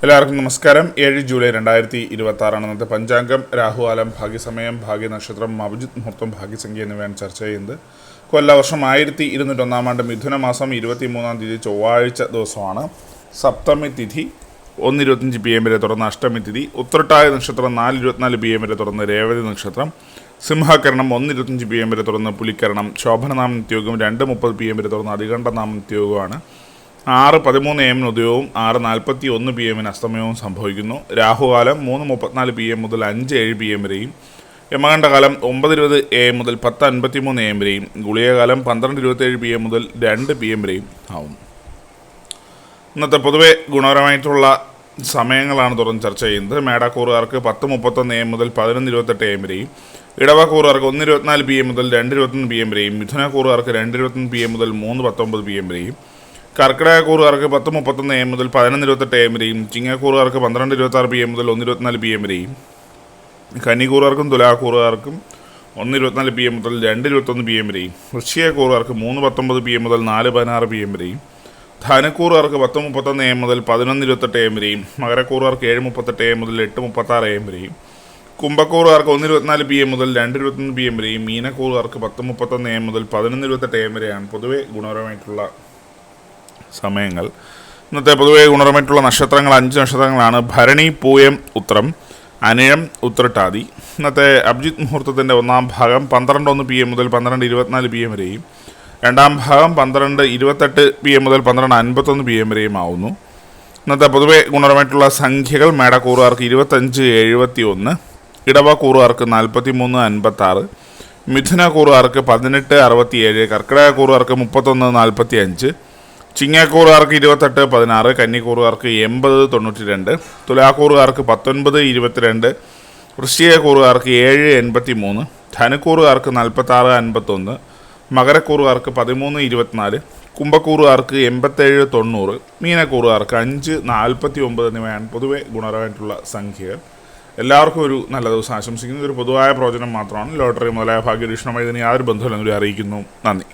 എല്ലാവർക്കും നമസ്കാരം. 7 ജൂലൈ 2026 ഇന്നത്തെ പഞ്ചാംഗം. രാഹുകാലം, ഭാഗ്യസമയം, ഭാഗ്യനക്ഷത്രം, അഭിജിത്ത് മുഹൂർത്തം, ഭാഗ്യസംഖ്യ എന്നിവയാണ് ചർച്ച ചെയ്യുന്നത്. കൊല്ലവർഷം 1201 ആണ്ട് മിഥുന മാസം 23 തീയതി ചൊവ്വാഴ്ച ദിവസമാണ്. സപ്തമി തിഥി 1:25 PM വരെ തുടർന്ന് അഷ്ടമി തിഥി. ഉത്രട്ടായ നക്ഷത്രം 4:24 PM വരെ തുടർന്ന് രേവതി നക്ഷത്രം. സിംഹകരണം 1:25 PM വരെ തുടർന്ന് പുലിക്കരണം. ശോഭനനാമ നിത്യയോഗം 2:30 PM വരെ തുടർന്ന് അധികണ്ഠനാമ നിത്യയോഗമാണ്. 6:13 AM ഉദയവും 6:41 PM അസ്തമയവും സംഭവിക്കുന്നു. രാഹുകാലം 3:34 PM മുതൽ 5:07 PM വരെയും. യമകണ്ഠകാലം 9:20 AM മുതൽ 10:53 AM വരെയും. ഗുളികകാലം 12:27 PM മുതൽ 2 PM വരെയും ആവുന്നു. ഇന്നത്തെ പൊതുവെ ഗുണപരമായിട്ടുള്ള സമയങ്ങളാണ് തുറന്ന് ചർച്ച ചെയ്യുന്നത്. മേടക്കൂറുകാർക്ക് 10:31 AM മുതൽ 11:28 AM വരെയും. ഇടവക്കൂറുകാർക്ക് 1:24 PM മുതൽ 2:21 PM വരെയും. മിഥുനക്കൂറുകാർക്ക് 2:21 PM മുതൽ 3:19 PM വരെയും. കർക്കിടകക്കൂറുകാർക്ക് 10:31 AM മുതൽ 11:28 AM വരെയും. ചിങ്ങക്കൂറുകാർക്ക് 12:26 PM മുതൽ 1:24 PM വരെയും. കന്നിക്കൂറുകാർക്കും തുലാക്കൂറുകാർക്കും 1:24 PM മുതൽ 2:21 PM വരെയും. വൃശ്ചികക്കൂറുകാർക്ക് 3:19 PM മുതൽ 4:16 PM വരെയും. ധനുക്കൂറുകാർക്ക് 10:31 AM മുതൽ 11:28 AM വരെയും. മകരക്കൂറുകാർക്ക് 7:38 AM മുതൽ 8:36 AM വരെയും. കുംഭക്കൂറുകാർക്ക് 1:24 PM മുതൽ 2:21 PM വരെയും. മീനക്കൂറുകാർക്ക് 10:31 AM മുതൽ 11:28 AM വരെയാണ് പൊതുവെ ഗുണപരമായിട്ടുള്ള സമയങ്ങൾ. ഇന്നത്തെ പൊതുവെ ഗുണപരമായിട്ടുള്ള നക്ഷത്രങ്ങൾ 5 നക്ഷത്രങ്ങളാണ്. ഭരണി, പൂയം, ഉത്രം, അനിഴം, ഉത്രട്ടാതി. ഇന്നത്തെ അഭിജിത്ത് മുഹൂർത്തത്തിൻ്റെ ഒന്നാം ഭാഗം 12:01 PM മുതൽ 12:24 PM വരെയും. രണ്ടാം ഭാഗം 12:28 PM മുതൽ 12:51 PM വരെയും ആവുന്നു. ഇന്നത്തെ പൊതുവെ ഗുണപരമായിട്ടുള്ള സംഖ്യകൾ: മേടക്കൂറുകാർക്ക് 25-71, ഇടവക്കൂറുകാർക്ക് 43-56, മിഥുനക്കൂറുകാർക്ക് 18-67, കർക്കിടകക്കൂറുകാർക്ക് 31-45, ചിങ്ങക്കൂറുകാർക്ക് 28-16, കന്നിക്കൂറുകാർക്ക് 80-92, തുലാക്കൂറുകാർക്ക് 19-22, വൃശ്ചികക്കൂറുകാർക്ക് 7-83, ധനുക്കൂറുകാർക്ക് 46-51, മകരക്കൂറുകാർക്ക് 13-24, കുംഭക്കൂറുകാർക്ക് 87-90, മീനക്കൂറുകാർക്ക് 5-49 എന്നിവയാണ് പൊതുവെ ഗുണപരമായിട്ടുള്ള സംഖ്യകൾ. എല്ലാവർക്കും ഒരു നല്ല ദിവസം ആശംസിക്കുന്നു. ഇതൊരു പൊതുവായ പ്രവചനം മാത്രമാണ്. ലോട്ടറി മുതലായ ഭാഗ്യരീക്ഷണമായി ഇതിന് യാതൊരു ബന്ധമില്ലെന്നൊരു അറിയിക്കുന്നു. നന്ദി.